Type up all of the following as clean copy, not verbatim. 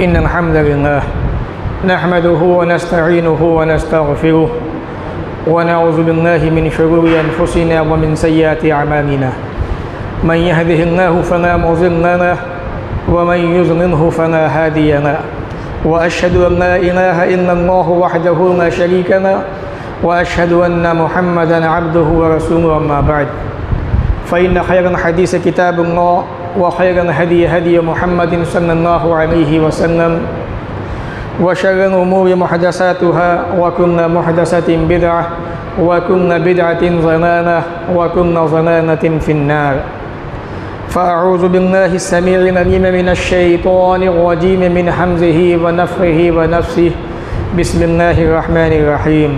इन्नल हम्दलिल्लाह नहमदुहु व नस्तईनुहु व नस्तगफिरुह व नऊज़ु बिल्लाहि मिन शुरूरि अनफुसिना व मिन सय्यिआति अमालिना मन यहदिहिल्लाहु फला मुज़िल्ल लहु व मन युज़लिल्हु फला हादिय लहु व अशहदु अन ला इलाहा इल्लल्लाहु वहदहु ला शरीका लहु व अशहदु अन्न मुहम्मदन अब्दुहु व रसूलुहु अम्मा बअद फ़इन्न खैरल हदीस किताबुल्लाह व खैरल हदी हदी मुहम्मदिन सल्लल्लाहु अलैहि वसल्लम व शर्रल उमूरि मुहदसातुहा व कुल्लु मुहदसतिन बिदअह व कुल्लु बिदअतिन ज़लालह व कुल्लु ज़लालतिन फिन्नार फ़अऊज़ु बिल्लाहि अस्समीइल अलीम मिनश शैतानिर रजीम मिन हम्ज़िहि व नफ़्ख़िहि व नफ़्सिहि बिस्मिल्लाहिर रहमानिर रहीम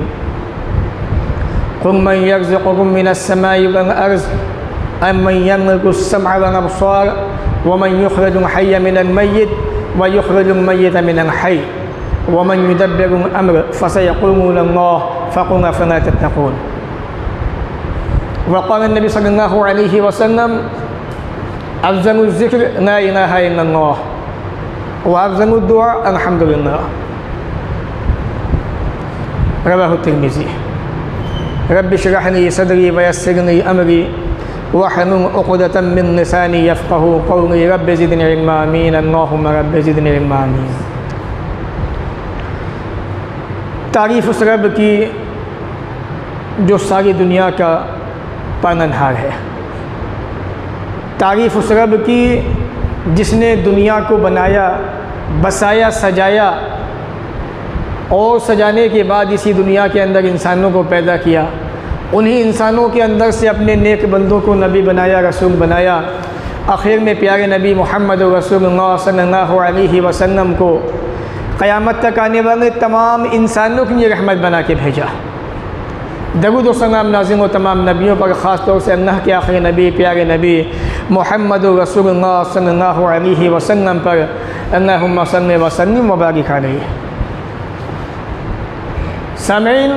क़ुल मन यर्ज़ुक़ुकुम मिनस समाई वल अर्ज़ अम्मन यमलिकुस समअ वल अबसार व मन युख़रिजुल हय्य मिनल मय्यित व युख़रिजुल मय्यित मिनल हय्य व मन युदब्बिरुल अम्र फ़सयक़ूलूना अल्लाह फ़क़ुल अफ़ला तत्तक़ून। व क़ाल नबी सल्लल्लाहु अलैहि वसल्लम अफ़ज़लुज़ ज़िक्र ला इलाहा इल्लल्लाह व अफ़ज़लुद दुआ अल्हम्दुलिल्लाह। रवाहु तिर्मिज़ी। रब्बि इश्रह ली सदरी व यस्सिर ली अमरी वहलुल उक़दतम मिन लिसानी यफ़क़हू क़ौली रब्बि ज़िदनी इल्मा आमीन अल्लाहुम्मा रब्बि ज़िदनी इल्मा आमीन। तारीफ़ उस रब की जो सारी दुनिया का पालनहार है। तारीफ़ उस रब की जिसने दुनिया को बनाया, बसाया, सजाया और सजाने के बाद इसी दुनिया के अंदर इंसानों को पैदा किया। उन्हीं इंसानों के अंदर से अपने नेक बंदों को नबी बनाया, रसूल बनाया। आखिर में प्यारे नबी मोहम्मद रसूलुल्लाह सल्लल्लाहु अलैहि वसल्लम को क़यामत तक आने वाले तमाम इंसानों के लिए रहमत बना के भेजा। दरूद व सलाम नाज़िल हो तमाम नबियों पर, ख़ास तौर से अल्लाह के आखिरी नबी प्यारे नबी मोहम्मद रसूलुल्लाह सल्लल्लाहु अलैहि वसल्लम पर अल्लाहुम्मा सल्लि व सल्लिम व बारिक अलैहि। सामीन,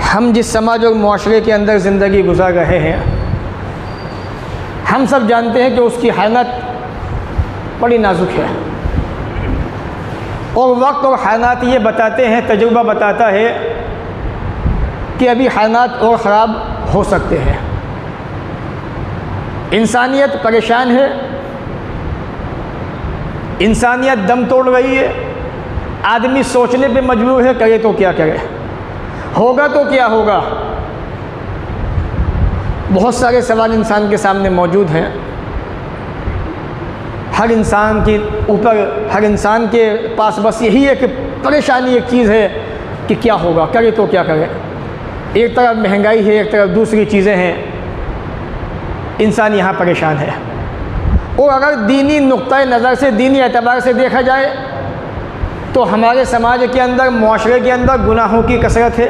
हम जिस समाज और मुआशरे के अंदर ज़िंदगी गुजार रहे हैं, हम सब जानते हैं कि उसकी हालत बड़ी नाजुक है और वक्त और हालात ये बताते हैं, तजुर्बा बताता है कि अभी हालात और ख़राब हो सकते हैं। इंसानियत परेशान है, इंसानियत दम तोड़ रही है। आदमी सोचने पे मजबूर है, करे तो क्या करे, होगा तो क्या होगा। बहुत सारे सवाल इंसान के सामने मौजूद हैं। हर इंसान के ऊपर, हर इंसान के पास बस यही एक परेशानी, एक चीज़ है कि क्या होगा, करे तो क्या करे। एक तरफ महंगाई है, एक तरफ दूसरी चीज़ें हैं, इंसान यहाँ परेशान है। और अगर दीनी नुक्ता नज़र से, दीनी एतबार से देखा जाए तो हमारे समाज के अंदर, मुआशरे के अंदर गुनाहों की कसरत है।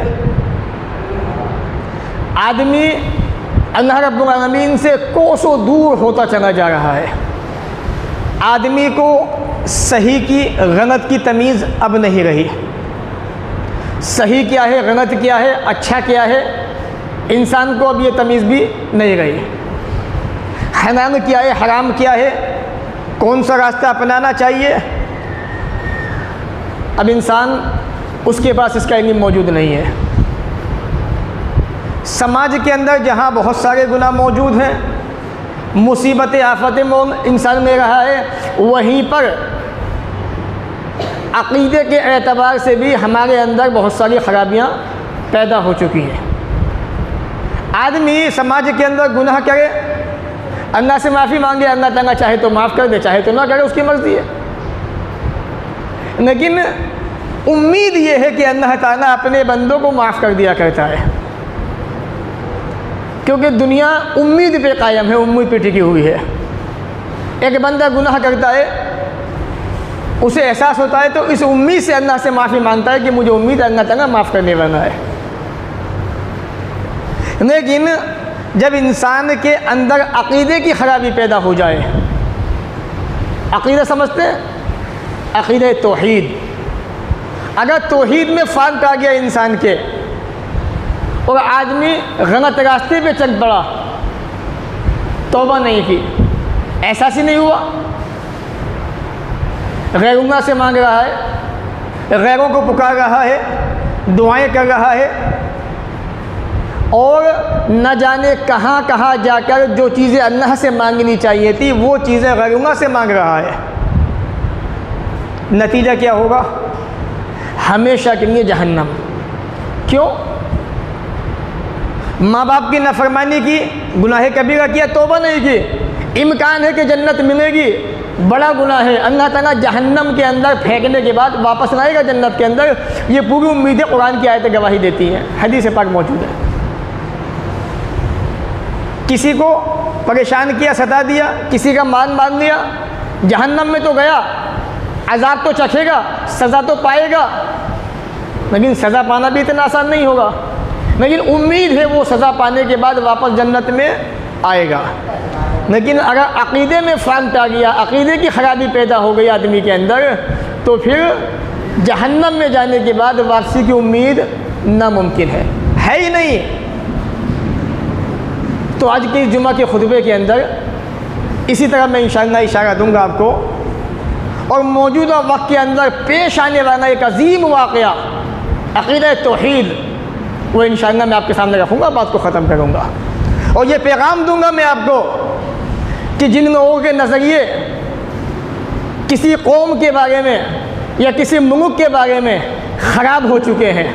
आदमी अल्लाह रब्बुल आलमीन से कोसों दूर होता चला जा रहा है। आदमी को सही की गलत की तमीज़ अब नहीं रही। सही क्या है, गलत क्या है, अच्छा क्या है, इंसान को अब ये तमीज़ भी नहीं रही। हलाल क्या है, हराम क्या है, कौन सा रास्ता अपनाना चाहिए, अब इंसान, उसके पास इसका इल्म मौजूद नहीं है। समाज के अंदर जहाँ बहुत सारे गुनाह मौजूद हैं, मुसीबतें, आफतें इंसान में रहा है, वहीं पर अक़ीदे के एतबार से भी हमारे अंदर बहुत सारी ख़राबियाँ पैदा हो चुकी हैं। आदमी समाज के अंदर गुनाह करे, अल्लाह से माफ़ी मांगे, अल्लाह ताला चाहे तो माफ़ कर दे, चाहे तो ना करे, उसकी मर्ज़ी है। लेकिन उम्मीद ये है कि अल्लाह ताला अपने बंदों को माफ़ कर दिया करता है, क्योंकि दुनिया उम्मीद पे कायम है, उम्मीद पे टिकी हुई है। एक बंदा गुनाह करता है, उसे एहसास होता है, तो इस उम्मीद से अल्लाह से माफ़ी मांगता है कि मुझे उम्मीद है अल्लाह ताला माफ़ करने वाला है। लेकिन जब इंसान के अंदर अक़ीदे की ख़राबी पैदा हो जाए, अक़ीदा समझते हैं, अक़ीदा तौहीद, अगर तौहीद में फ़र्क आ गया इंसान के और आदमी गलत रास्ते पे चल पड़ा, तौबा नहीं की, एहसास ही नहीं हुआ, गैरुल्लाह से मांग रहा है, गैरों को पुकार रहा है, दुआएं कर रहा है, और न जाने कहाँ कहाँ जाकर जो चीज़ें अल्लाह से मांगनी चाहिए थी वो चीज़ें गैरुल्लाह से मांग रहा है। नतीजा क्या होगा? हमेशा के लिए जहन्नम। क्यों? माँ बाप की नाफरमानी की, गुनाह कबीरा किया, तौबा नहीं की, इम्कान है कि जन्नत मिलेगी, बड़ा गुनाह है, अल्लाह ताला जहन्नम के अंदर फेंकने के बाद वापस न आएगा जन्नत के अंदर, ये पूरी उम्मीदें कुरान की आयतें गवाही देती हैं, हदीस पाक मौजूद है। किसी को परेशान किया, सता दिया, किसी का मान लिया, जहन्नम में तो गया, अज़ाब तो चखेगा, सज़ा तो पाएगा, लेकिन सज़ा पाना भी इतना आसान नहीं होगा। लेकिन उम्मीद है वो सज़ा पाने के बाद वापस जन्नत में आएगा। लेकिन अगर अक़ीदे में फ़ाल्ट आ गया, अक़ीदे की ख़राबी पैदा हो गई आदमी के अंदर, तो फिर जहन्नम में जाने के बाद वापसी की उम्मीद नामुमकिन है ही नहीं। तो आज के जुम्मा के खुतबे के अंदर इसी तरह मैं इंशाअल्लाह इशारा दूंगा आपको, और मौजूदा वक्त के अंदर पेश आने वाला एक अजीम वाक़या अक़ीदा तौहीद, वो इंशाअल्लाह मैं आपके सामने रखूँगा, बात को ख़त्म करूँगा। और ये पैगाम दूंगा मैं आपको कि जिन लोगों के नज़रिए किसी कौम के बारे में या किसी मुल्क के बारे में ख़राब हो चुके हैं,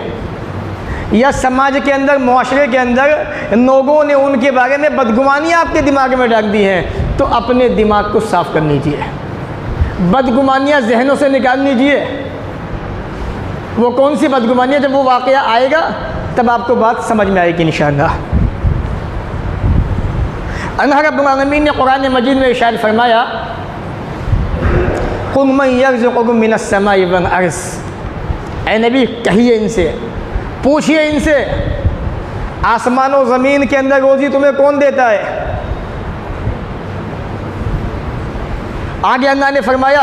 या समाज के अंदर, मुआशरे के अंदर लोगों ने उनके बारे में बदगुमानियाँ आपके दिमाग में डाल दी हैं, तो अपने दिमाग को साफ़ कर लीजिए, बदगुमानियाँ जहनों से निकाल लीजिए। वो कौन सी बदगुमानियाँ, जब वो वाक़या आएगा तब आपको बात समझ में आएगी इंशाअल्लाह। अल्लाह रब्बुल आलमीन ने कुरान मजीद में इरशाद फरमाया, कुल मन यर्ज़ुकुकुम मिनस समाई वल अर्ज़, ऐ नबी कहिए इनसे, पूछिए इनसे, आसमान और ज़मीन के अंदर रोज़ी तुम्हें कौन देता है? आगे अल्लाह ने फरमाया,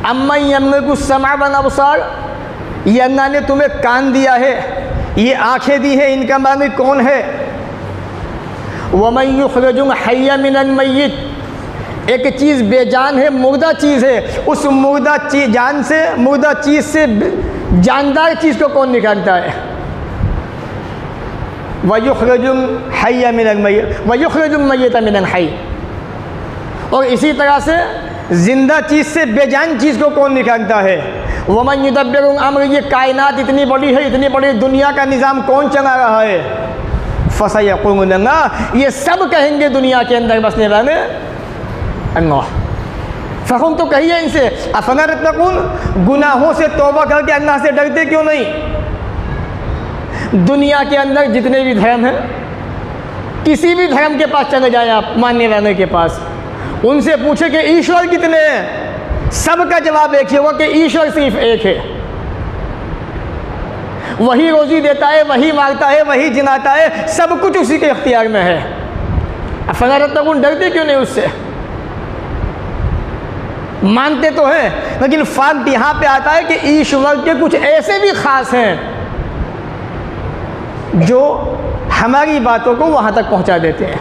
अम्मन यमलिकुस समा वल अबसार, ये अल्लाह ने तुम्हें कान दिया है, ये आँखें दी हैं, इनका मालिक कौन है? वमन युखरिजुल हय्य मिनल मय्यित, एक चीज़ बेजान है, मुर्दा चीज़ है, उस मुर्दा चीज़ जान से, मुर्दा चीज़ से जानदार चीज़ को कौन निकालता है? वयुखरिजुल हय्य मिनल मय्यित वयुखरिजुल मय्यित मिनल हय्य, और इसी तरह से ज़िंदा चीज़ से बेजान चीज़ को कौन निकालता है? वमन युदब्बिरुल अम्र, ये कायनात इतनी बड़ी है, इतनी बड़ी दुनिया का निज़ाम कौन चला रहा है? फसयक़ूलून अल्लाह, ये सब कहेंगे दुनिया के अंदर बसने वाले अल्लाह। फ़कुल, तो कहिए इनसे, अफ़ला तत्तक़ून, गुनाहों से तौबा करके अल्लाह से डरते क्यों नहीं? दुनिया के अंदर जितने भी धर्म हैं, किसी भी धर्म के पास चले जाएं आप, मानने वाले के पास, उनसे पूछे कि ईश्वर कितने हैं, सबका जवाब एक ही होगा कि ईश्वर सिर्फ एक है। वही रोज़ी देता है, वही मारता है, वही जिनाता है, सब कुछ उसी के इख्तियार में है। अफ़ला तत्तक़ून, डरते क्यों नहीं उससे? मानते तो हैं, लेकिन फ़र्क यहाँ पे आता है कि ईश्वर के कुछ ऐसे भी ख़ास हैं जो हमारी बातों को वहाँ तक पहुँचा देते हैं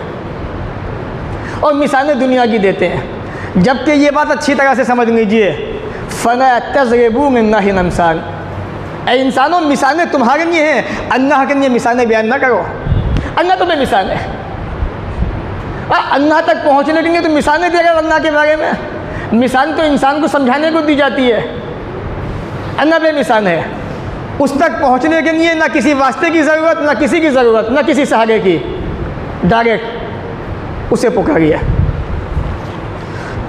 और मिसालें दुनिया की देते हैं। जबकि ये बात अच्छी तरह से समझ लीजिए, फ़ला तज़रिबू मिन्नाहिल अमसाल, ऐ इंसानों, मिसालें तुम्हारे लिए हैं, अल्लाह के लिए मिसालें बयान ना करो। अल्लाह तुम्हें मिसाल है, अल्लाह तक पहुँचने के लिए तो मिसालें दे रहे हो अल्लाह के बारे में। मिसाल तो इंसान को समझाने को दी जाती है, अल्लाह बेमिसाल है, उस तक पहुँचने के लिए ना किसी वास्ते की ज़रूरत, ना किसी की ज़रूरत, ना किसी सहारे की, डायरेक्ट उसे पुकारिए।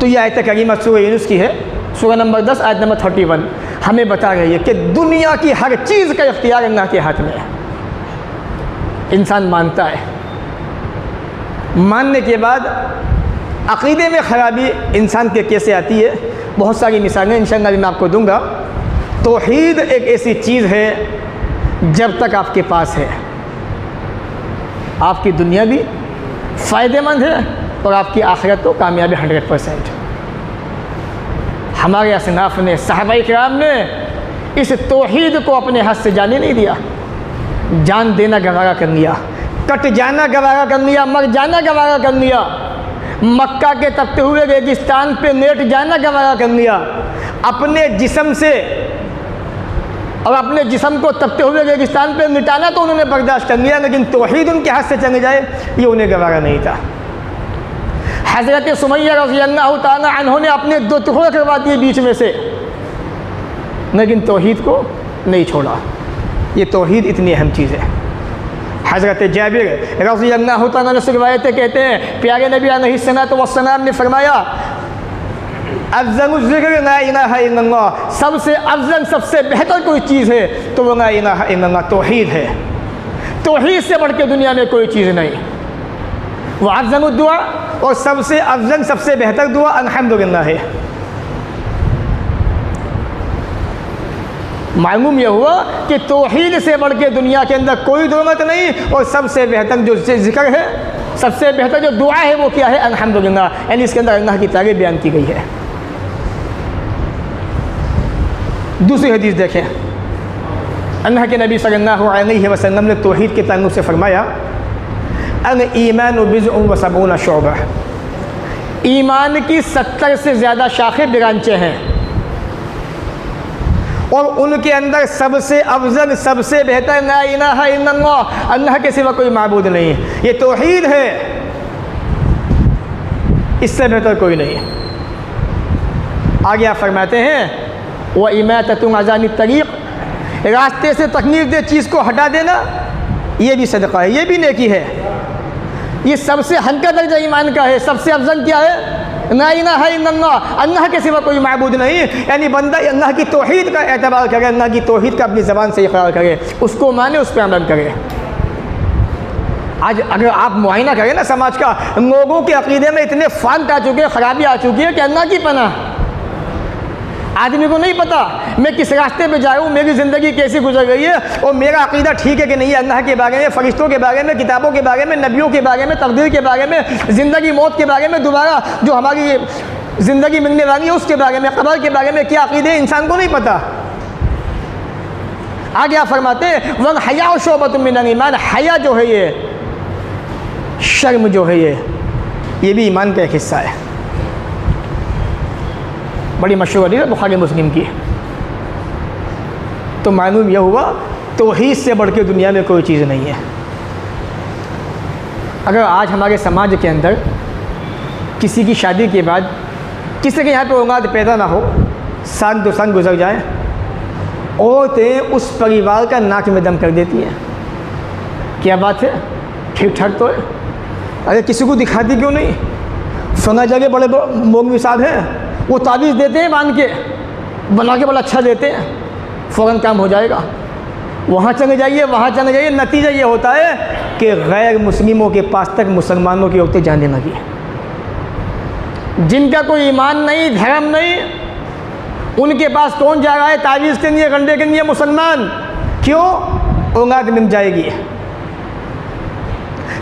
तो ये आयत करीमा सूरह यूनुस की है, सूरह नंबर 10 आयत नंबर 31 हमें बता रही है कि दुनिया की हर चीज़ का इख्तियार अल्लाह के हाथ में है। इंसान मानता है, मानने के बाद अक़ीदे में ख़राबी इंसान के कैसे आती है, बहुत सारी मिसालें इंशाअल्लाह मैं आपको दूंगा। तौहीद एक ऐसी चीज़ है, जब तक आपके पास है आपकी दुनिया भी फ़ायदेमंद है और आपकी आखिरत तो कामयाबी 100%। हमारे असनाफ ने, सहाबाए किराम ने इस तौहीद को अपने हाथ से जाने नहीं दिया, जान देना गवारा कर लिया, कट जाना गवारा कर लिया, मर जाना गवारा कर लिया, मक्का के तपते हुए रेगिस्तान पे लेट जाना गवारा कर लिया, अपने जिस्म से और अपने जिस्म को तपते हुए रेगिस्तान पे मिटाना तो उन्होंने बर्दाश्त कर लिया, लेकिन तौहीद उनके हाथ से चले जाए ये उन्हें गवारा नहीं था। हज़रत सुमैया रज़ियल्लाहु ताला अन्हा ने अपने 2 टुकड़े करवा दिए बीच में से, लेकिन तौहीद को नहीं छोड़ा। ये तौहीद इतनी अहम चीज़ है। हज़रत जाबिर रज़ियल्लाहु ताला अन्हु से रिवायतें कहते हैं, प्यारे नबी अलैहिस्सलातु वस्सलाम ने फरमाया, अफ़ज़लुज़ ज़िक्र ला इलाहा इल्लल्लाह, सबसे अफ़ज़ल सबसे बेहतर कोई चीज़ है तो वो ला इलाहा इल्लल्लाह तौहीद है। तौहीद से बढ़ के दुनिया में कोई चीज़ नहीं। वह अफ़ज़लुद दुआ, और सबसे अफ़ज़ल सबसे बेहतर दुआ अल्हम्दुलिल्लाह है। मालूम यह हुआ कि तौहीद से बढ़ के दुनिया के अंदर कोई दौलत नहीं, और सबसे बेहतर जो जिक्र है, सबसे बेहतर जो दुआ है वो क्या है? अल्हम्दुलिल्लाह। यानी इसके अंदर अल्लाह की तारीफ़ बयान की गई है। दूसरी हदीस देखें, अल्लाह के नबी सल्लल्लाहु अलैहि वसल्लम ने तौहीद के ताल्लुक़ से फरमाया, अल ईमानु बिज़्उन व सबऊन शुअबा, ईमान की 70 से ज़्यादा शाखें ब्रांचें हैं, और उनके अंदर सबसे अफजल सबसे बेहतर ला इलाहा इल्लल्लाह, अल्लाह के सिवा कोई माबूद नहीं। ये तौहीद है, इससे बेहतर कोई नहीं। आगे आप फरमाते हैं, व इमाततुन अज़ानी तरीक़, रास्ते से तकलीफ दे चीज़ को हटा देना, ये भी सदका है, ये भी नेकी है। ये सबसे हल्का दर्जा ईमान का है। सबसे अफजल क्या है? ला इलाहा इल्लल्लाह, अल्लाह के सिवा कोई माबूद नहीं। यानी बंदा अल्लाह की तौहीद का एतबार करे, अल्लाह की तौहीद का अपनी ज़बान से इक़रार करे, उसको माने, उस पर अमल करे। आज अगर आप मुआयना करें ना समाज का, लोगों के अक़ीदे में इतने फाल्ट आ चुके हैं, ख़राबी आ चुकी है कि अल्लाह की पनाह। आदमी को नहीं पता मैं किस रास्ते पे जा रहा हूँ, मेरी ज़िंदगी कैसी गुजर गई है, और मेरा अक़ीदा ठीक है कि नहीं है अल्लाह के बारे में, फ़रिश्तों के बारे में, किताबों के बारे में, नबियों के बारे में, तक़दीर के बारे में, ज़िंदगी मौत के बारे में, दोबारा जो हमारी ज़िंदगी मिलने वाली है उसके बारे में, क़ब्र के बारे में क्या अक़ीदे, इंसान को नहीं पता। आगे आप फरमाते हैं, वल हया शुअबतुम मिनल ईमान, हया जो है ये, शर्म जो है ये भी ईमान का एक हिस्सा है। बड़ी मशहूर हदीस है बुखारी मुस्लिम की। तो मालूम यह हुआ तौहीद से बढ़ के दुनिया में कोई चीज़ नहीं है। अगर आज हमारे समाज के अंदर किसी की शादी के बाद किसी के यहाँ पे औलाद पैदा ना हो, साल 2 साल गुजर जाए, औरतें उस परिवार का नाक में दम कर देती हैं। क्या बात है, ठीक ठाक तो है, अरे किसी को दिखाती क्यों नहीं? फला जगह बड़े मौलवी साहब हैं, वो तावीज़ देते हैं, बांध के बना के बड़ा अच्छा देते हैं, फ़ौरन काम हो जाएगा। वहाँ चले जाइए, वहाँ चले जाइए, नतीजा ये होता है कि गैर मुस्लिमों के पास तक मुसलमानों की औरतें जाने लगी। जिनका कोई ईमान नहीं, धर्म नहीं, उनके पास कौन जा रहा है तावीज़ के लिए, गंडे के लिए? मुसलमान। क्यों? औलाद मिल जाएगी।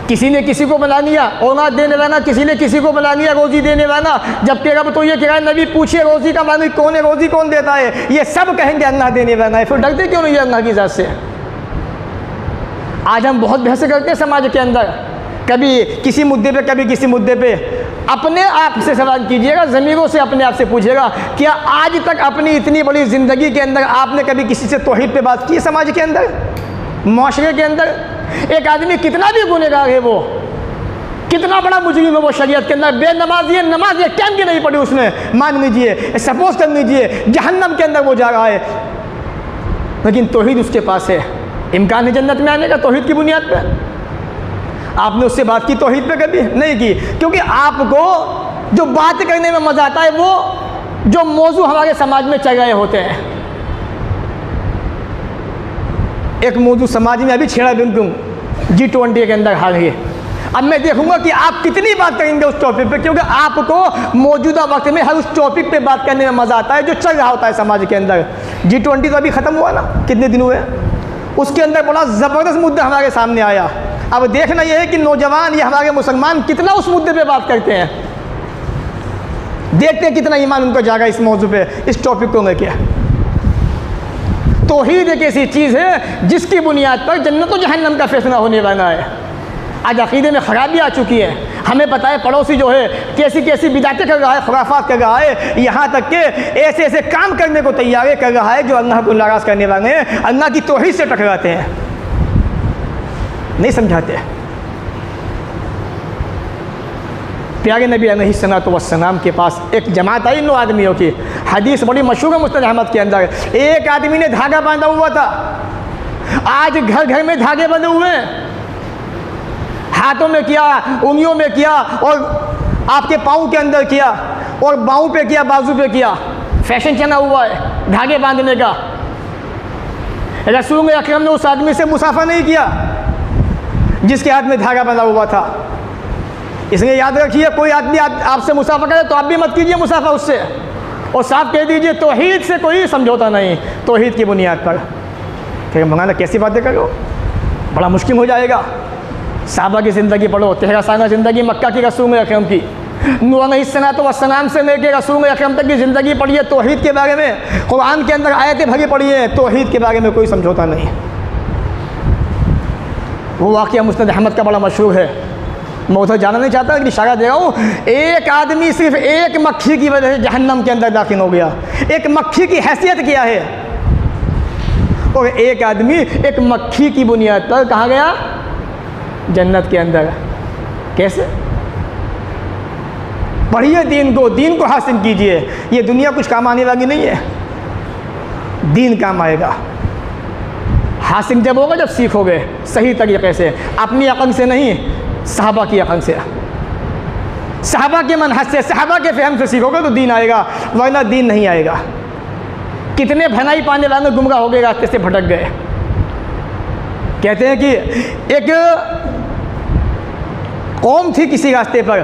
किसी ने किसी को बना लिया औलाद देने वाला, किसी ने किसी को बना लिया रोज़ी देने वाला। जबकि रब तो ये कह रहा है, नबी पूछिए रोज़ी का मालिक कौन है, रोज़ी कौन देता है? ये सब कहेंगे अल्लाह देने वाला है। फिर डरते क्यों नहीं है अल्लाह की ज़ात से? आज हम बहुत बहस करते हैं समाज के अंदर, कभी किसी मुद्दे पे, कभी किसी मुद्दे पे। अपने आप से सवाल कीजिएगा, ज़मीरों से अपने आप से पूछिएगा, क्या आज तक अपनी इतनी बड़ी ज़िंदगी के अंदर आपने कभी किसी से तौहीद पे बात की है? समाज के अंदर, माशरे के अंदर एक आदमी कितना भी गुनहगार है, वो कितना बड़ा मुजरिम है, वो शरीयत के अंदर बेनमाजी है, नमाज एक टाइम की नहीं पड़ी उसने, मान लीजिए, सपोज कर लीजिए जहन्नम के अंदर वो जा रहा है, लेकिन तौहीद उसके पास है। इम्कान है जन्नत में आने का तौहीद की बुनियाद पे। आपने उससे बात की तौहीद पे? कभी नहीं की, क्योंकि आपको जो बात करने में मज़ा आता है वो जो मौजू हमारे समाज में चल रहे होते हैं। एक मौजू समाज में अभी छेड़ा बिल्कुल G20 के अंदर हाल है। अब मैं देखूंगा कि आप कितनी बात करेंगे उस टॉपिक पे, क्योंकि आपको मौजूदा वक्त में हर उस टॉपिक पे बात करने में मज़ा आता है जो चल रहा होता है समाज के अंदर। G20 तो अभी ख़त्म हुआ ना, कितने दिन हुए, उसके अंदर बड़ा ज़बरदस्त मुद्दा हमारे सामने आया। अब देखना यह है कि नौजवान या हमारे मुसलमान कितना उस मुद्दे पे बात करते हैं, देखते हैं कितना ईमान उनका जागा इस मौजू पे, इस टॉपिक को लेके। तौहीद एक ऐसी चीज़ है जिसकी बुनियाद पर जन्नत और जहन्नम का फैसला होने वाला है। आज अक़ीदे में ख़राबी आ चुकी है। हमें पता है पड़ोसी जो है कैसी कैसी बिदातें कर रहा है, खुराफात कर रहा है, यहाँ तक कि ऐसे ऐसे काम करने को तैयार कर रहा है जो अल्लाह को नाराज़ करने वाले हैं, अल्लाह की तौहीद से टकराते हैं, नहीं समझाते। प्यारे नबी अलैहिस्सलातु वस्सलाम के पास एक जमात आई 9 आदमियों की, हदीस बड़ी मशहूर है मुस्नद अहमद के अंदर। एक आदमी ने धागा बांधा हुआ था, आज घर घर में धागे बंधे हुए हैं, हाथों में किया, उंगलियों में किया, और आपके पाँव के अंदर किया, और बाहों पे किया, बाजू पे किया। फैशन चला हुआ है धागे बांधने का। रसूल अकरम ने उस आदमी से मुसाफा नहीं किया जिसके हाथ में धागा बंधा हुआ था। इसलिए याद रखिए, कोई आदमी आपसे मुसाफा करे तो आप भी मत कीजिए मुसाफा उससे, और साफ कह दीजिए तौहीद से कोई समझौता नहीं, तौहीद की बुनियाद पर। फिर मौलाना कैसी बातें करो, बड़ा मुश्किल हो जाएगा। साहबा की ज़िंदगी पढ़ो, 13 साल ज़िंदगी मक्का की रसूल अकरम की, नूह अलैहिस्सलातु वस्सलाम से लेकर रसूल अकरम तक की ज़िंदगी पढ़िए, तौहीद के बारे में कुरान के अंदर आयतें भरी पढ़ी हैं, तौहीद के बारे में कोई समझौता नहीं। वो वाक़या मुस्नद अहमद का बड़ा मशहूर है। मैं उधर जाना नहीं चाहता, लेकिन इशारा दे रहा हूँ। एक आदमी सिर्फ एक मक्खी की वजह से जहन्नम के अंदर दाखिल हो गया। एक मक्खी की हैसियत क्या है, और एक आदमी एक मक्खी की बुनियाद पर कहाँ गया, जन्नत के अंदर। कैसे? पढ़िए दीन को हासिल कीजिए। ये दुनिया कुछ काम आने वाली नहीं है, दीन काम आएगा। हासिल जब होगा, जब सीखोगे सही तरीके से, अपनी अक़ल से नहीं, सहाबा की अक़ल से, सहाबा के मनहज से, सहाबा के फ़हम से सीखोगे तो दीन आएगा, वरना दीन नहीं आएगा। कितने भलाई पाने वाले गुमराह हो गए, रास्ते से भटक गए। कहते हैं कि एक कौम थी किसी रास्ते पर,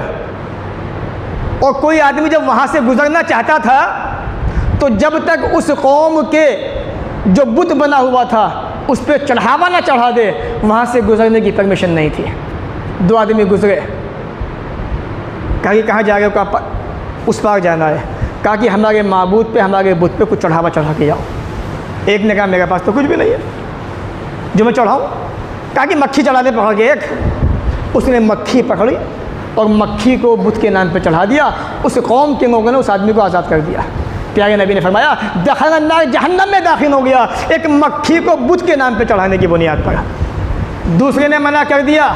और कोई आदमी जब वहाँ से गुज़रना चाहता था तो जब तक उस कौम के जो बुत बना हुआ था उस पर चढ़ावा ना चढ़ा दे, वहाँ से गुज़रने की परमिशन नहीं थी। 2 आदमी गुज़रे, कहा कि कहाँ जा रहे हो, कहा उस पार जाना है। कहा कि हमारे माबूद पे, हमारे बुत पे कुछ चढ़ावा चढ़ा के जाओ। एक ने कहा मेरे पास तो कुछ भी नहीं है जो मैं चढ़ाऊँ। कहा कि मक्खी चढ़ाने पकड़ के एक, उसने मक्खी पकड़ी और मक्खी को बुत के नाम पे चढ़ा दिया। उस कौम के लोगों ने उस आदमी को आज़ाद कर दिया। प्यारे नबी ने फरमाया दखलन्नार, जहन्नम में दाखिल हो गया, एक मक्खी को बुत के नाम पे चढ़ाने की बुनियाद पर। दूसरे ने मना कर दिया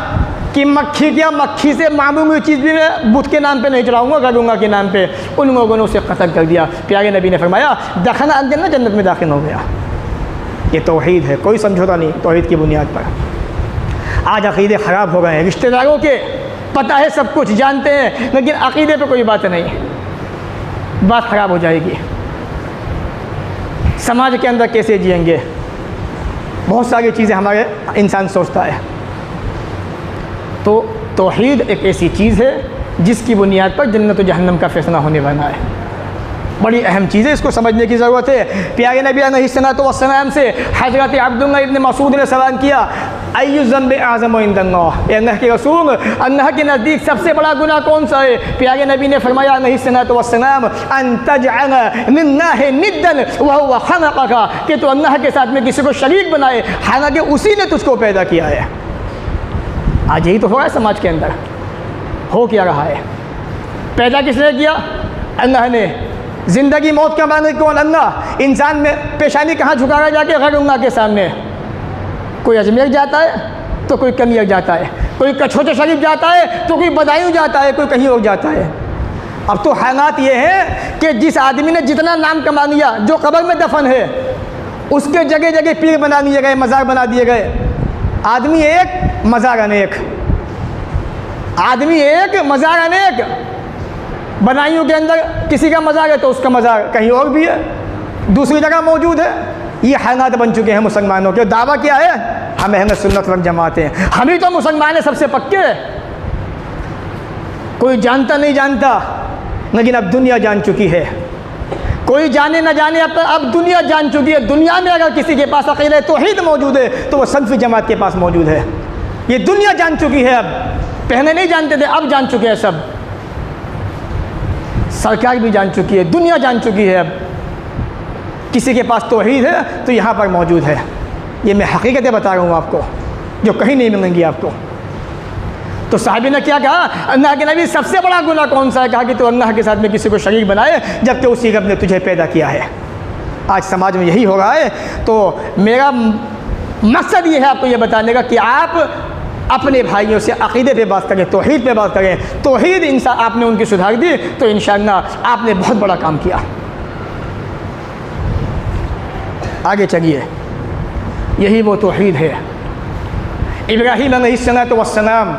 कि मक्खी क्या, मक्खी से मामूली चीज़ भी मैं बुत के नाम पे नहीं चढ़ाऊँगा, गरूँगा के नाम पे। उन लोगों ने उसे कत्ल कर दिया। प्यारे नबी ने फरमाया दखल अल-जन्नह, जन्नत में दाखिल हो गया। ये तौहीद है, कोई समझौता नहीं, तौहीद की बुनियाद पर। आज अक़ीदे ख़राब हो गए हैं, रिश्तेदारों के पता है, सब कुछ जानते हैं, लेकिन अक़ीदे पे कोई बात नहीं, बात ख़राब हो जाएगी। समाज के अंदर कैसे जिएंगे, बहुत सारी चीज़ें हमारे इंसान सोचता है। तो तौहीद एक ऐसी चीज़ है जिसकी बुनियाद पर जन्नत और जहन्नम का फ़ैसला होने वाला है। बड़ी अहम चीज़ है, इसको समझने की ज़रूरत है। प्यारे नबी अलैहिस्सलातु वस्सलाम से हज़रत अब्दुल्लाह इब्न मसूद ने सवाल किया, अय्यु ज़ंबि अअज़म इंदल्लाह, अल्लाह के रसूल, अल्लाह के नज़दीक सबसे बड़ा गुनाह कौन सा है? प्यारे नबी ने फरमाया अलैहिस्सलातु वस्सलाम, अन तजअल लिल्लाहि निद्दन व हुवा खलक़का, कि तो अल्लाह के साथ में किसी को शरीक बनाए, हालांकि उसी ने तुझको पैदा किया है। आज यही तो हो रहा है समाज के अंदर। हो क्या रहा है? पैदा किसने किया? अल्लाह ने। ज़िंदगी मौत का मालिक कौन? अल्लाह। इंसान में पेशानी कहाँ झुका रहा जाके? गैरुल्लाह के सामने। कोई अजमेर जाता है तो कोई कमियर जाता है, कोई कछोटे शरीफ जाता है तो कोई बदायूं जाता है, कोई कहीं और जाता है। अब तो हालात ये हैं कि जिस आदमी ने जितना नाम कमा लिया, जो कब्र में दफन है, उसके जगह जगह पीर बना दिए गए, मज़ार बना दिए गए। आदमी एक, मज़ार अनेक। आदमी एक, मज़ार अनेक। बनाइयों के अंदर किसी का मज़ार है तो उसका मज़ार कहीं और भी है, दूसरी जगह मौजूद है। ये हालात बन चुके हैं मुसलमानों के। दावा क्या है? हम अहले सुन्नत वल जमात हैं, हम ही तो मुसलमान हैं सबसे पक्के। कोई जानता नहीं जानता, लेकिन अब दुनिया जान चुकी है। कोई जाने न जाने, अब दुनिया जान चुकी है। दुनिया में अगर किसी के पास अक़ीदा तौहीद मौजूद है तो वह सल्फ़ी जमात के पास मौजूद है। ये दुनिया जान चुकी है। अब पहले नहीं जानते थे, अब जान चुके हैं सब। सरकार भी जान चुकी है, दुनिया जान चुकी है। अब किसी के पास तौहीद है तो यहाँ पर मौजूद है। ये मैं हकीकतें बता रहा हूँ आपको, जो कहीं नहीं मिलेंगी आपको। तो साहबी ने क्या कहा, अल्लाह के नबी सबसे बड़ा गुनाह कौन सा है? कहा कि तो अल्लाह के साथ में किसी को शरीक बनाए जबकि उसी रब ने तुझे पैदा किया है। आज समाज में यही हो रहा है। तो मेरा मकसद ये है आपको ये बताने का कि आप अपने भाइयों से अक़ीदे पे बात करें, तौहीद पे बात करें। तौहीद इंसान आपने उनकी सुधार दी तो इंशाअल्लाह आपने बहुत बड़ा काम किया। आगे चलिए, यही वो तौहीद है। इब्राहीम अलैहिस्सलाम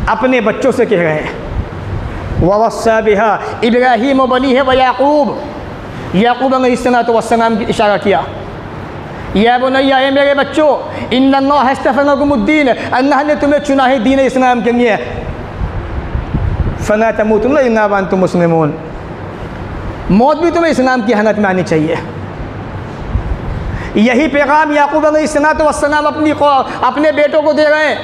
अपने बच्चों से कह रहे हैं, ववस्सा बिहा इब्राहीम व बनीह व याकूब। याकूब अलैहिस्सलाम की इशारा किया, या बुनैया, ए मेरे बच्चों, इन्नल्लाह इस्तफ़ाकुमुद्दीन, अल्लाह ने तुम्हें चुना है दीन इस्लाम के लिए, फला तमूतुन्ना इल्ला व अंतुम मुस्लिमून, मौत भी तुम्हें इस्लाम की हालत में आनी चाहिए। यही पैगाम याकूब अलैहिस्सलाम अपने बेटों को दे रहे हैं।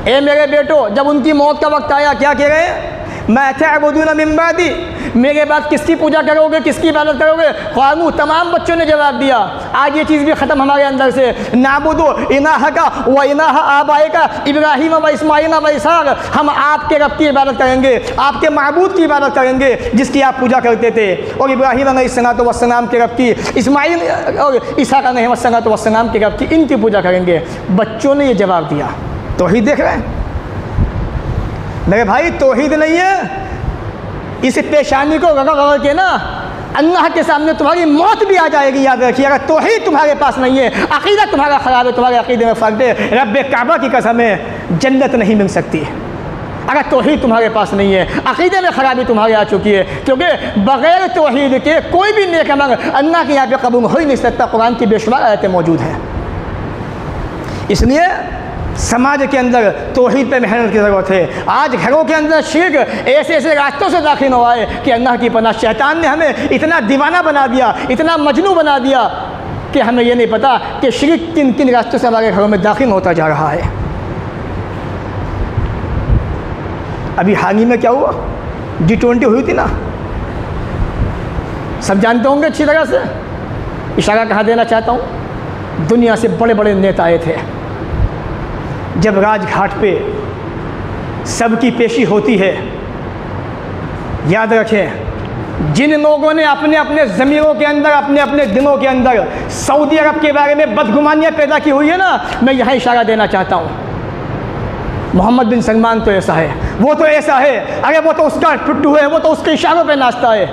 ए मेरे बेटो, जब उनकी मौत का वक्त आया क्या कह रहे हैं? मा तअबुदून मिन बादी, मेरे बाद किसकी पूजा करोगे, किसकी इबादत करोगे? क़ालू, तमाम बच्चों ने जवाब दिया। आज ये चीज़ भी ख़त्म हमारे अंदर से, नाबुदु इलाहका व इलाह आबाइका इब्राहीम व इस्माईल व इसहाक़, हम आपके रब की इबादत करेंगे, आपके माबूद की इबादत करेंगे जिसकी आप पूजा करते थे, और इब्राहीम अलैहिस्सलाम के रब की, इस्माईल और इसहाक़ अलैहिस्सलाम के रब की, इनकी पूजा करेंगे। बच्चों ने ये जवाब दिया। तौहीद देख रहे हैं मेरे भाई? तौहीद नहीं है, इस पेशानी को रगड़ के ना अल्लाह के सामने तुम्हारी मौत भी आ जाएगी। याद रखिए, अगर तौहीद तुम्हारे पास नहीं है, अक़ीदा तुम्हारा ख़राब है, तुम्हारे अक़ीदे में फ़र्क है, रब काबा की कसम है, जन्नत नहीं मिल सकती। अगर तौहीद तुम्हारे पास नहीं है, अक़ीदे में ख़राबी तुम्हारे आ चुकी है, क्योंकि बग़ैर तौहीद के कोई भी नेक अमल अल्लाह के यहाँ पे कबूल हो ही नहीं सकता। कुरान की बेशुमार आयतें मौजूद हैं। इसलिए समाज के अंदर तौहीद पे मेहनत की ज़रूरत है। आज घरों के अंदर शिर्क ऐसे ऐसे रास्तों से दाखिल हुआ है कि अल्लाह की पनाह, शैतान ने हमें इतना दीवाना बना दिया, इतना मजनू बना दिया कि हमें ये नहीं पता कि शिर्क किन किन रास्तों से हमारे घरों में दाखिल होता जा रहा है। अभी हाल ही में क्या हुआ, G20 हुई थी ना, सब जानते होंगे अच्छी तरह से। इशारा कहाँ देना चाहता हूँ, दुनिया से बड़े बड़े नेता आए थे। जब राजघाट पे सबकी पेशी होती है, याद रखें, जिन लोगों ने अपने अपने ज़मीरों के अंदर, अपने अपने दिलों के अंदर सऊदी अरब के बारे में बदगुमानियाँ पैदा की हुई है ना, मैं यहाँ इशारा देना चाहता हूँ। मोहम्मद बिन सलमान तो ऐसा है, वो तो ऐसा है, अरे वो तो उसका टुट्टू है, वो तो उसके इशारों पे नाचता है।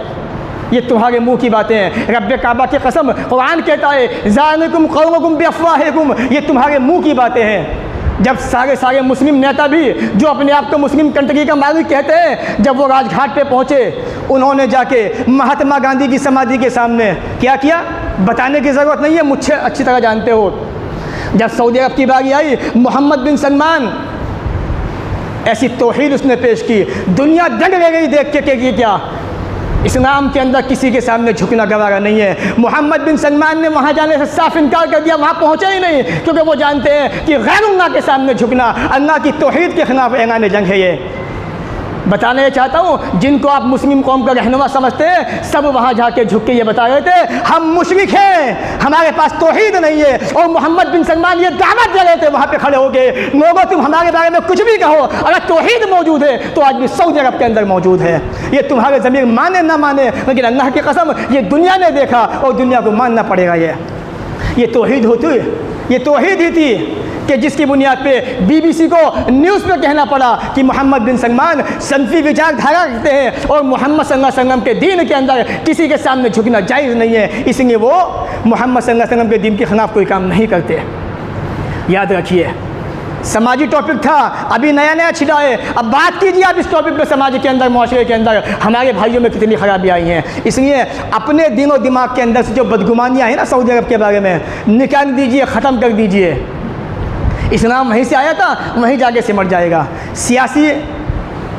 ये तुम्हारे मुंह की बातें हैं। रब काबा की कसम, कुरान कहता है ज़ालिकुम क़ौलुकुम बिअफ़वाहिकुम, ये तुम्हारे मुंह की बातें हैं। जब सारे मुस्लिम नेता भी जो अपने आप को मुस्लिम कंट्री का मालिक कहते हैं, जब वो राजघाट पे पहुँचे, उन्होंने जाके महात्मा गांधी की समाधि के सामने क्या किया, बताने की ज़रूरत नहीं है, मुझसे अच्छी तरह जानते हो। जब सऊदी अरब की बारी आई, मोहम्मद बिन सलमान, ऐसी तौहीद उसने पेश की, दुनिया दंग ले गई देख के कि क्या इस्लाम के अंदर किसी के सामने झुकना गवारा नहीं है। मोहम्मद बिन सलमान ने वहाँ जाने से साफ इनकार कर दिया, वहाँ पहुँचे ही नहीं, क्योंकि वो जानते हैं कि गैरुल्लाह के सामने झुकना अल्लाह की तौहीद के खिलाफ ऐलान जंग है। ये बताने चाहता हूँ, जिनको आप मुस्लिम कौम का रहनुमा समझते हैं, सब वहाँ जाके झुक के ये बता रहे थे हम मुशरिक हैं, हमारे पास तौहीद नहीं है। और मोहम्मद बिन सलमान ये दावत दे रहे थे वहाँ पे खड़े होके, लोगों तुम हमारे बारे में कुछ भी कहो, अगर तौहीद मौजूद है तो आज भी सऊदी अरब के अंदर मौजूद है। ये तुम्हारे ज़मीर माने ना माने, लेकिन अल्लाह की कसम ये दुनिया ने देखा और दुनिया को मानना पड़ेगा। ये तौहीद होती है, ये तौहीद ही थी कि जिसकी बुनियाद पे BBC को न्यूज़ पे कहना पड़ा कि मोहम्मद बिन सलमान सनफी विचारधारा रखते हैं और मोहम्मद सल्लल्लाहु अलैहि वसल्लम के दीन के अंदर किसी के सामने झुकना जायज़ नहीं है, इसलिए वो मोहम्मद सल्लल्लाहु अलैहि वसल्लम के दीन के ख़िलाफ़ कोई काम नहीं करते। याद रखिए, समाजी टॉपिक था, अभी नया नया छिड़ा है। अब बात कीजिए आप इस टॉपिक पे, समाज के अंदर, माशरे के अंदर हमारे भाइयों में कितनी खराबी आई हैं। इसलिए अपने दिल और दिमाग के अंदर से जो बदगुमानियाँ हैं ना सऊदी अरब के बारे में, निकाल दीजिए, ख़त्म कर दीजिए। इस्लाम वहीं से आया था, वहीं जाके सिमट जाएगा। सियासी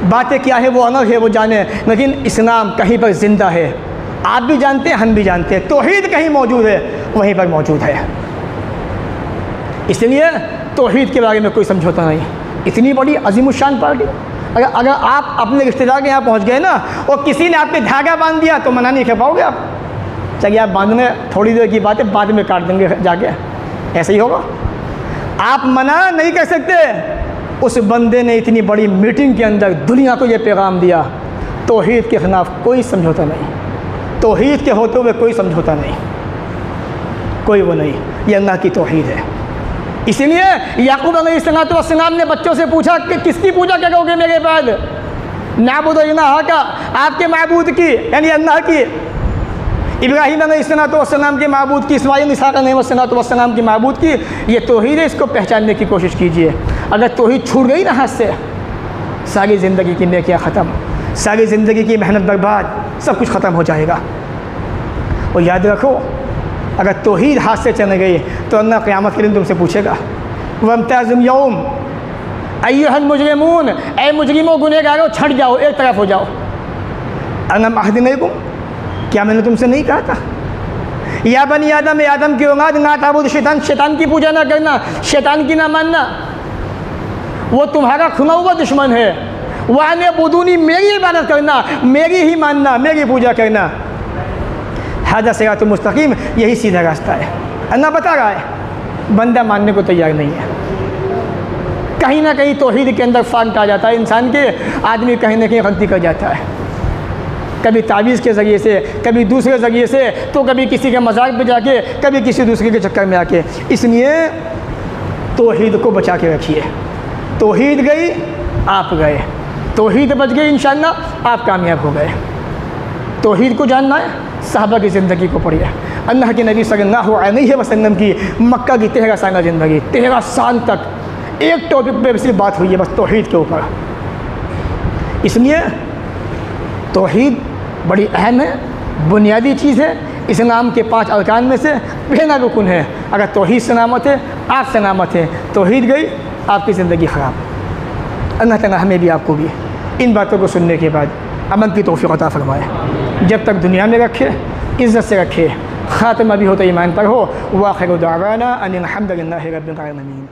बातें क्या है वो अलग है, वो जाने, लेकिन इस्लाम कहीं पर ज़िंदा है, आप भी जानते हैं, हम भी जानते हैं। तौहीद कहीं मौजूद है, वहीं पर मौजूद है। इसलिए तौहीद के बारे में कोई समझौता नहीं। इतनी बड़ी अज़ीमुश्शान पार्टी, अगर आप अपने रिश्तेदार के यहाँ पहुँच गए ना और किसी ने आपके धागा बांध दिया तो मना नहीं कर पाओगे आप। चलिए आप बांधने थोड़ी देर की बात है, बाद में काट देंगे जाके, ऐसे ही होगा। आप मना नहीं कर सकते, उस बंदे ने इतनी बड़ी मीटिंग के अंदर दुनिया को ये पैगाम दिया, तौहीद के ख़िलाफ़ कोई समझौता नहीं, तौहीद के होते हुए कोई समझौता नहीं, कोई वो नहीं, ये अल्लाह की तौहीद है। इसीलिए याकूब अलैहिस्सलाम ने बच्चों से पूछा कि किसकी पूजा करोगे मेरे बाद? नाबुदु इलाहा का, आपके माबूद की, यानी अल्लाह की। इब्राहीम अलैहिस्सलाम के माबूद की, इस्माईल इसहाक़ अलैहिस्सलाम की माबूद की। ये तौहीद है, इसको पहचानने की कोशिश कीजिए। अगर तौहीद छूट गई ना हाथ से, सारी ज़िंदगी की नेकियां ख़त्म, सारी ज़िंदगी की मेहनत बर्बाद, सब कुछ ख़त्म हो जाएगा। और याद रखो, अगर तौहीद हाथ से चल गई तो अल्लाह क़यामत के दिन तुमसे पूछेगा, वम्ताज़ुल यौम अय्युहल मुजरिमून, ऐ मुजरिमों गुनहगारों छट जाओ, एक तरफ हो जाओ। अलम अहद इलैकुम, क्या मैंने तुमसे नहीं कहा था? या बनी आदम, आदम की औलाद, ना ताबुद शैतान, शैतान की पूजा ना करना, शैतान की ना मानना, वो तुम्हारा खुला हुआ दुश्मन है। वाने बुदूनी, मेरी इबादत करना, मेरी ही मानना, मेरी पूजा करना। हादा सिरातुल मुस्तकीम, यही सीधा रास्ता है। अल्लाह बता रहा है, बंदा मानने को तैयार नहीं है। कहीं ना कहीं तौहीद के अंदर फ़र्क आ जाता है इंसान के, आदमी कहीं ना कहीं गलती कर जाता है, कभी तावीज़ के ज़रिए से, कभी दूसरे ज़रिए से, तो कभी किसी के मजाक पे जाके, कभी किसी दूसरे के चक्कर में आके। इसलिए तौहीद को बचा के रखिए। तौहीद गई, आप गए। तौहीद बच गई, इंशाअल्लाह आप कामयाब हो गए। तौहीद को जानना है, सहाबा की ज़िंदगी को पढ़िए। अल्लाह के नबी सल्लल्लाहु अलैहि वसल्लम की मक्का की 13 साल ज़िंदगी, 13 साल तक एक टॉपिक पे सिर्फ बात हुई है, बस तौहीद के ऊपर। इसलिए तौहीद बड़ी अहम है, बुनियादी चीज़ है। इस्लाम के 5 अरकान में से पहला रुकन है। अगर तौहीद सलामत है, आप सलामत हैं। तौहीद गई, आपकी ज़िंदगी ख़राब। अल्लाह ताला हमें भी आपको भी इन बातों को सुनने के बाद अमल की तौफ़ीक़ अता फ़रमाए। जब तक दुनिया में रखे, इज़्ज़त से रखे, ख़ात्मा भी हो तो ईमान पर हो। व आख़िरु दावाना अनिल हम्दुलिल्लाहि रब्बिल आलमीन।